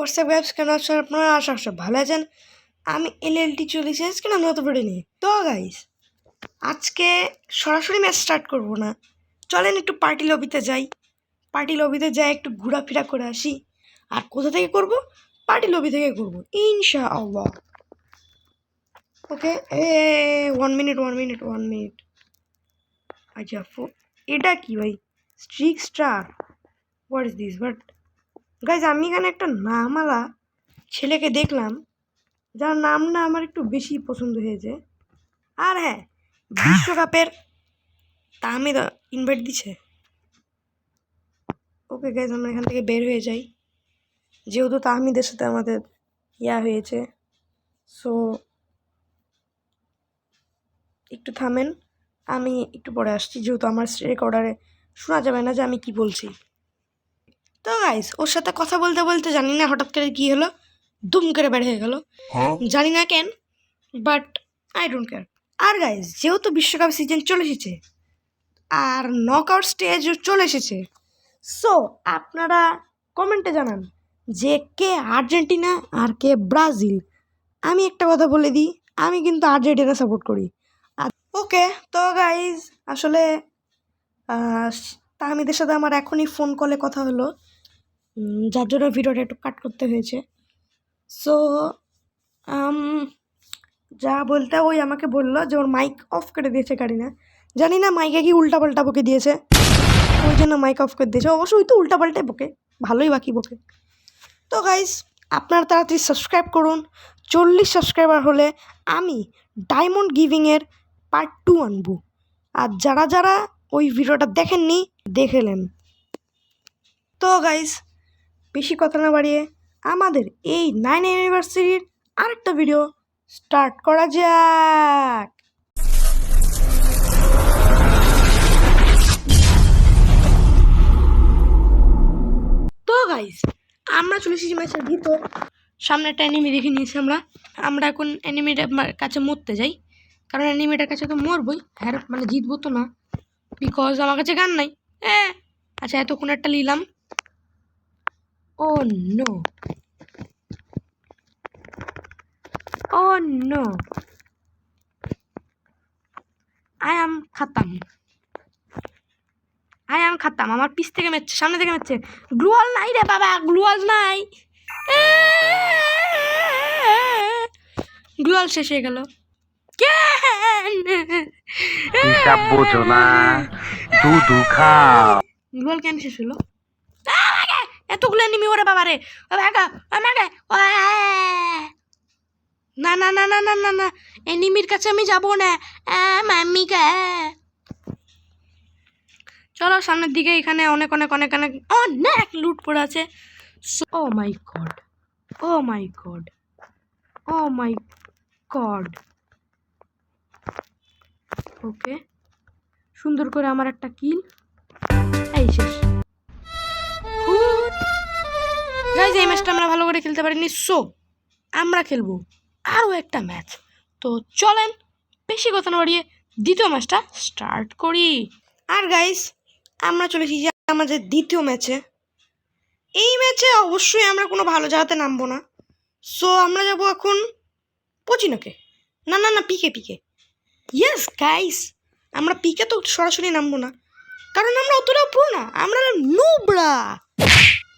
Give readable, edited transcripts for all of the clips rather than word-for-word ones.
WhatsApp guys, কেন আছেন আপনারা? আশা করি ভালো আছেন। আমি এলএলটি চলেছি আজকে না নতুন ভিডিও নিয়ে। তো গাইস, আজকে সরাসরি ম্যাচ স্টার্ট করব না, চলেন একটু পার্টি লবিতে যাই। পার্টি লবিতে যাই একটু ঘোরাফেরা করে আসি। আর কোথা থেকে করব? পার্টি লবি থেকে করব ইনশাআল্লাহ। Okay, 1 minute. আচ্ছা, এটা কি ভাই? Streak star, what is this? But guys, আমি এখানে একটা নামওয়ালা ছেলেকে দেখলাম যার নামটা আমার একটু বেশি পছন্দ হয়েছে। আর হ্যাঁ, বিশ্বকাপের তাহমিদ ইনভাইট দিছে। ওকে গাইজ, আমরা এখান থেকে বের হয়ে যাই, যেহেতু তাহমিদের সাথে আমাদের হয়েছে। সো একটু থামেন, আমি একটু পরে আসছি, যেহেতু আমার রেকর্ডারে শোনা যাবে না যে আমি কি বলছি। তো গাইজ, ওর সাথে কথা বলতে বলতে জানি না হঠাৎ করে কি হলো, দুম করে বের হয়ে গেল, জানি না কেন, বাট আই ডোন্ট কেয়ার। আর গাইজ, যেহেতু বিশ্বকাপ সিজন চলে এসেছে আর নকআউট স্টেজও চলে এসেছে, সো আপনারা কমেন্টে জানান যে কে আর্জেন্টিনা আর কে ব্রাজিল। আমি একটা কথা বলে দিই, আমি কিন্তু আর্জেন্টিনা সাপোর্ট করি। ওকে, তো গাইজ, আসলে তাহমিদের সাথে আমার এখনই ফোন কলে কথা হলো, যার জন্য ভিডিওটা একটু কাট করতে হয়েছে। সো যা বলতে ওই আমাকে বললো যে ওর মাইক অফ করে দিয়েছে কারিনা। জানি না মাইকে কি উল্টাপাল্টা বকে দিয়েছে, ওই জন্য মাইক অফ করে দিয়েছে। অবশ্যই ওই তো উল্টাপাল্টাই বকে, ভালোই বাকি বকে। তো গাইস, আপনারা তাড়াতাড়ি সাবস্ক্রাইব করুন। 40 সাবস্ক্রাইবার হলে আমি ডায়মন্ড গিভিংয়ের পার্ট 2 আনবো। আর যারা যারা ওই ভিডিওটা দেখেননি, দেখেলেন। তো গাইস, বেশি কথা না বাড়িয়ে আমাদের এই 9 অ্যানিভার্সারির আরেকটা ভিডিও স্টার্ট করা যাক। তো গাইস, আমরা চলে এসেছি ম্যাচের ভিতর। সামনে একটা অ্যানিমি দেখে নিয়েছি আমরা এখন অ্যানিমিটার কাছে মরতে যাই, কারণ অ্যানিমিটার কাছে তো মরবই, হ্যাঁ মানে জিতবো তো না, বিকজ আমার কাছে গান নাই। আচ্ছা, এতক্ষণ একটা নিলাম। Oh no, oh no, I am খাতাম। আমার পিছ থেকে মেরছে, সামনে থেকে মেরছে। গ্লুয়াল নাই রে বাবা, গ্লুয়াল নাই। গ্লুয়াল শেষ হয়ে গেল। হিসাব বোঝো না, দুধু খাও। গ্লুয়াল কেন শেষ হলো? এতগুলো এনিমি ওরে বাবা রে। না না না না না না না, এনিমির কাছে আমি যাবো না। মাম্মিকে চলো সামনের দিকে, এখানে অনেক অনেক অনেক অনেক অনেক লুট পড়ে আছে। ও my god, oh my god, oh my god. ওকে, সুন্দর করে আমার একটা কিল, এই শেষ। গাইজ, এই ম্যাচটা আমরা ভালো করে খেলতে পারিনি, সো আমরা খেলবো আরও একটা ম্যাচ। তো চলেন বেশি কথা না বাড়িয়ে দ্বিতীয় ম্যাচটা স্টার্ট করি। আর গাইজ, আমরা চলে এসেছি আমাদের দ্বিতীয় ম্যাচে। এই ম্যাচে অবশ্যই আমরা কোনো ভালো জায়গাতে নামবো না, সো আমরা যাবো এখন পচিনোকে। না না না, পিকে। ইয়েস গাইস, আমরা পিকে তো সরাসরি নামবো না, কারণ আমরা অতটাও পুরো না, আমরা নুবরা।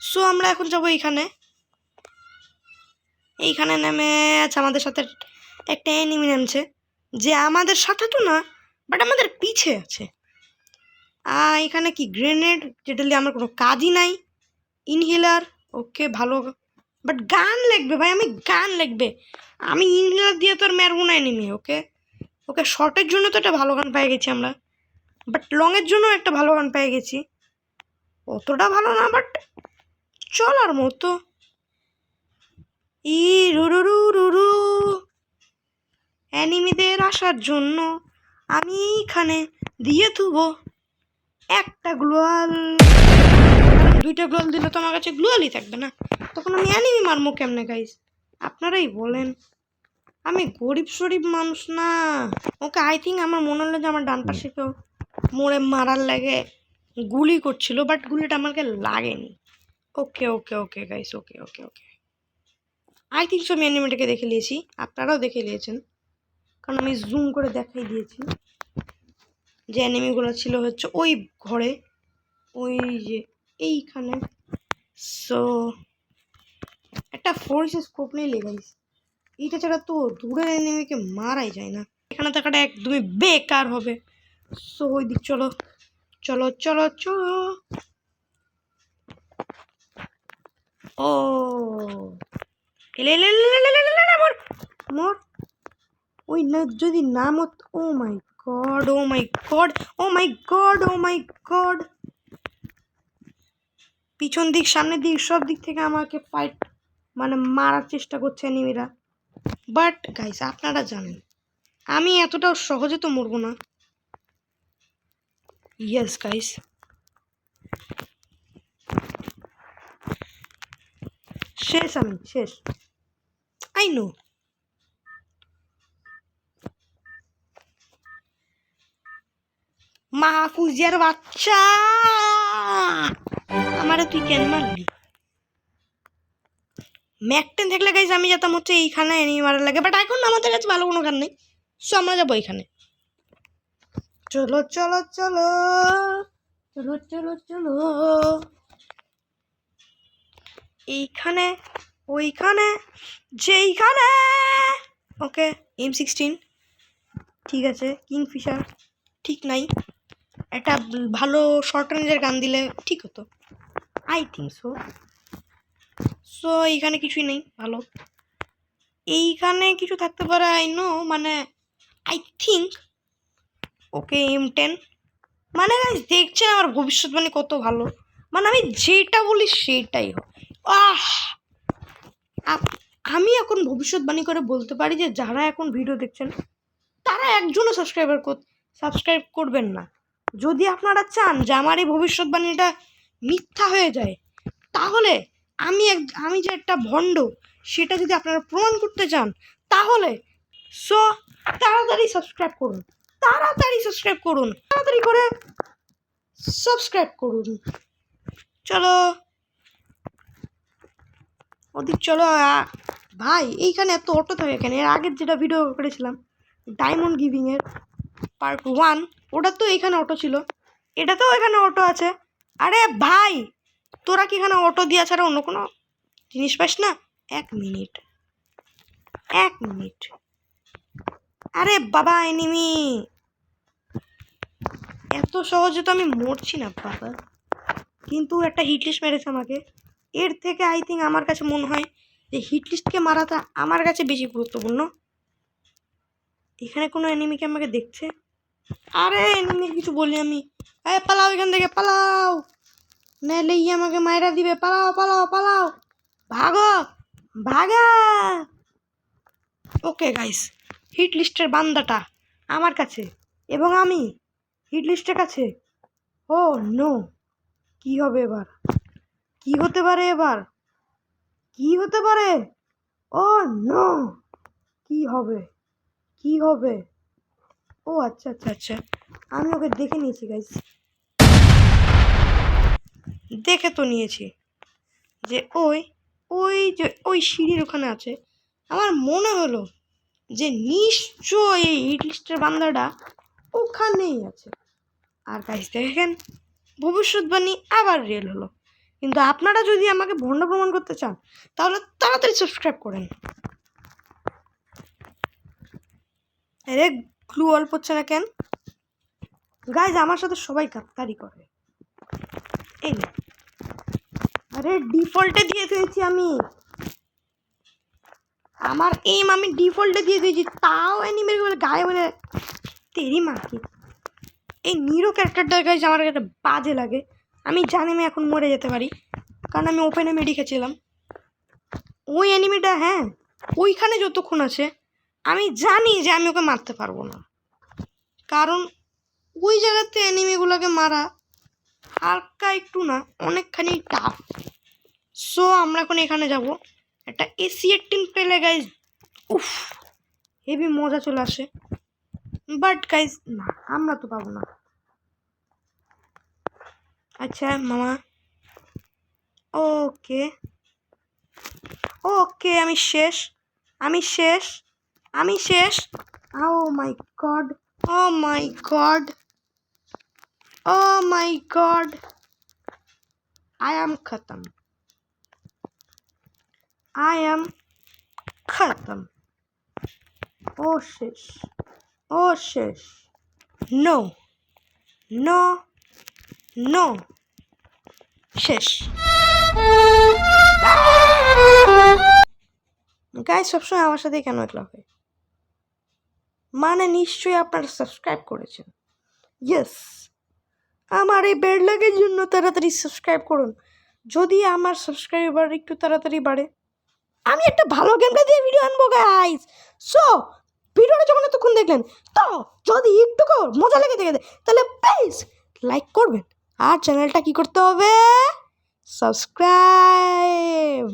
সো আমরা এখন যাবো এইখানে নেমে আছে আমাদের সাথে একটা এনিমি নামছে, যে আমাদের সাথে তো না, বাট আমাদের পিছে আছে। এখানে কি গ্রেনেড, যেটা দিয়ে আমার কোনো কাজই নাই। ইনহেলার, ওকে ভালো, বাট গান লাগবে ভাই, গান লাগবে। আমি ইনহেলার দিয়ে তো আর মারবো না এনিমি। ওকে শর্টের জন্য তো একটা ভালো গান পেয়ে গেছি আমরা, বাট লংয়ের জন্য একটা ভালো গান পেয়ে গেছি। অতটা ভালো না, বাট চলার মতো। রু অ্যানিমিদের আসার জন্য আমি এখানে দিয়ে থুবো একটা গ্লোয়াল। দুইটা গ্লোয়াল দিলে তো আমার কাছে গ্লোয়ালই থাকবে না, তখন আমি অ্যানিমি মারবো কেমনে গাইস? আপনারাই বলেন। আমি গরিব শরীফ মানুষ না। ওকে, আই থিঙ্ক আমার মনে হলো যে আমার ডান পাশে কেউ মোড়ে মারার লাগে গুলি করছিল, বাট গুলিটা আমাকে লাগেনি। Okay guys, okay. I think so আমি অ্যানিমেটাকে দেখে নিয়েছি, আপনারাও দেখে নিয়েছেন, কারণ আমি জুম করে দেখাই দিয়েছি যে অ্যানিমিগুলো ছিল হচ্ছে ওই ঘরে, ওই যে এইখানে। সো একটা ফোর্সে স্কোপ নিয়ে লেগাইছি, এইটা ছাড়া তো দূরের এনিমিকে মারাই যায় না, এখানে থাকাটা একদমই বেকার হবে। সো ওই দিক চলো চলো চলো চলো। ও এলে এলে এলে এলে এলে এলে এলে, মর মর। ওই না যদি না মত, ও my god oh my god oh my god oh my god, পিছন দিক সামনের দিক সব দিক থেকে আমাকে ফাইট মানে মারার চেষ্টা করছে এনিমিরা। বাট গাইস আপনারা জানেন আমি এতটাও সহজে তো মরবো না। ইয়েস গাইস, শেষ, আমি শেষ, আই নো। মাহফুজের বাচ্চা, আমারে তুই কেন মারলি? ম্যাকটেন থাকলে গাইস আমি যেতাম হচ্ছে এইখানে এনিমি মারার লাগে, বাট এখন আমাদের কাছে ভালো কোনো গান নেই, সো আমরা যাবো এইখানে। চলো চলো চলো চলো চলো চলো, এইখানে ওইখানে যেইখানে। ওকে M16 ঠিক আছে, কিংফিশার ঠিক নাই, একটা ভালো শর্ট রেঞ্জের গান দিলে ঠিক হতো, আই থিঙ্ক সো। সো এইখানে কিছুই নেই ভালো, এইখানে কিছু থাকতে পারে আই নো, মানে আই থিঙ্ক। ওকে M10, মানে গাইস দেখছেন আমার ভবিষ্যৎবাণী কত ভালো, মানে আমি যেটা বলি সেটাই হয়। আমি এখন ভবিষ্যৎবাণী করে বলতে পারি যে যারা এখন ভিডিও দেখছেন তারা একজনও সাবস্ক্রাইব করবেন না। যদি আপনারা চান যে আমার এই ভবিষ্যৎবাণীটা মিথ্যা হয়ে যায়, তাহলে আমি যে একটা ভণ্ড সেটা যদি আপনারা প্রমাণ করতে চান, তাহলে সো তাড়াতাড়ি সাবস্ক্রাইব করুন, তাড়াতাড়ি সাবস্ক্রাইব করুন, তাড়াতাড়ি করে সাবস্ক্রাইব করুন। চলো ওদিক চলো। ভাই এইখানে এত অটো থাকে কেন? এর আগের যেটা ভিডিও করেছিলাম ডায়মন্ড গিভিংয়ের পার্ট 1, ওটা তো এখানে অটো ছিল, এটাতেও এখানে অটো আছে। আরে ভাই তোরা কি এখানে অটো দিয়া ছাড়া অন্য কোনো জিনিস পাস না? এক মিনিট এক মিনিট, আরে বাবা এনিমি, এত সহজে তো আমি মরছি না বাবা, কিন্তু একটা হিটলিস্ট মেরেছে আমাকে। এর থেকে আই থিঙ্ক আমার কাছে মনে হয় যে হিটলিস্টকে মারাটা আমার কাছে বেশি গুরুত্বপূর্ণ। এখানে কোনো এনিমিকে আমাকে দেখছে, আরে এনিমি কিছু বলি আমি, পালাও এখান থেকে পালাও, নাহলে আমাকে মায়েরা দিবে, পালাও পালাও পালাও, ভাগো ভাগা। ওকে গাইস, হিট লিস্টের বান্দাটা আমার কাছে, এবং আমি হিট লিস্টের কাছে। ও নো, কি হবে এবার? কি হতে পারে এবার? কি হতে পারে? ও নো, কি হবে? কি হবে? ও আচ্ছা আচ্ছা আচ্ছা, আমি ওকে দেখে নিয়েছি গাইস, দেখে তো নিয়েছি যে ওই ওই যে ওই সিঁড়ির ওখানে আছে। আমার মনে হলো যে নিশ্চয়ই এই হিট লিস্টের বান্দাটা ওখানেই আছে। আর গাইস দেখেন ভবিষ্যৎবাণী আবার রিয়েল হলো। কিন্তু আপনারা যদি আমাকে ভণ্ড প্রমাণ করতে চান তাহলে তাড়াতাড়ি সাবস্ক্রাইব করেন। আরে গ্লু অল্প হচ্ছে না কেন? গাইস আমার সাথে সবাই গাদ্দারি করে, এই না, আরে ডিফল্টে দিয়ে দিয়েছি আমি, আমার এইম আমি ডিফল্টে দিয়ে দিয়েছি, তাও এনিমের বলে গায়ে বলে তেরি মাকি। এই নিরো ক্যারেক্টারটা গাইস আমার একটা বাজে লাগে, আমি জানি আমি এখন মরে যেতে পারি, কারণ আমি ওপেনে মেডি খেয়েছিলাম। ওই অ্যানিমিটা হ্যাঁ ওইখানে যতক্ষণ আছে আমি জানি যে আমি ওকে মারতে পারবো না, কারণ ওই জায়গাতে অ্যানিমিগুলোকে মারা হালকা একটু না অনেকখানি টাফ। সো আমরা এখন এখানে যাব, একটা AC-18 পেলে গাইজ উফ হেভি মজা চলে আসে, বাট গাইজ না আমরা তো পাবো না। আচ্ছা মামা, ওকে ওকে আমি শেষ আমি শেষ আমি শেষ oh my god oh my god oh my god I am খতম আই অ্যাম খতম ও শেষ ও শেষ নো নো নো শেষ গাইস সবসময় আমার সাথে কেন একলা হয় মানে নিশ্চয়ই আপনারা সাবস্ক্রাইব করেছেন ইয়েস আমার এই বেড লাগের জন্য তাড়াতাড়ি সাবস্ক্রাইব করুন যদি আমার সাবস্ক্রাইবার একটু তাড়াতাড়ি বাড়ে আমি একটা ভালো গেমটা দিয়ে ভিডিও আনবো গাইস সো ভিডিওটা যখন এতক্ষণ দেখলেন তো যদি একটু মজা লেগে থাকে তাহলে প্লিজ লাইক করবেন আর চ্যানেলটা কি করতে হবে সাবস্ক্রাইব